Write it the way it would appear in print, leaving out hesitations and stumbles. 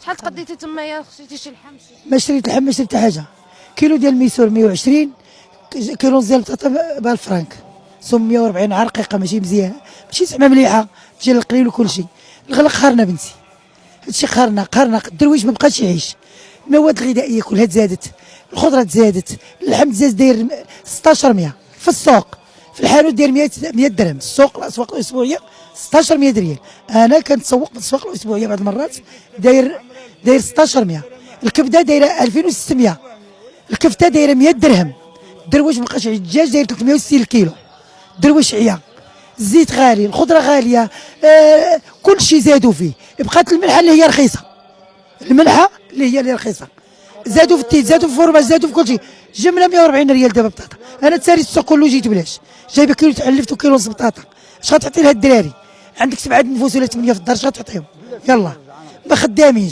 شحال تقضيتي تمايا؟ شريتي شي لحم؟ ما شريت لحم، ما شريت حتى حاجه. كيلو ديال الميسور 120، كيلو ديال البطاطا ب 1000 فرانك، سم 140 رقيقه ماشي مزيانه، ماشي زعما مليحه، ديال القليل وكل شيء. الغلا خارنا بنتي، هادشي قارنا الدرويش ما بقاش يعيش. المواد الغذائيه كلها تزادت، الخضره تزادت، اللحم تزاد داير 1600 في السوق، في الحانوت داير 100 درهم، السوق الاسواق الاسبوعيه 1600 ريال. انا كنتسوق في الاسواق الاسبوعيه بعض المرات داير 1600. الكبده دايره 2600، الكفته دايره 100 درهم. الدرويش مابقاش يعيش. الدجاج داير 360 الكيلو، الدرويش عيا. الزيت غالي، الخضره غاليه، كل شيء زادوا فيه. بقات الملحه اللي هي رخيصه، الملحه اللي هي رخيصه. زادوا في التيت، زادوا في الفرماج، زادوا في كل شيء. جمله 140 ريال دابا بطاطا. انا تسالي السوق كله جيت بلاش، جايبه كيلو تحلفت وكيلو ونص بطاطا. اش غتعطي لها الدراري؟ عندك 7 نفوس ولا 8 في الدار، اش غتعطيهم؟ يلا ما خدامينش.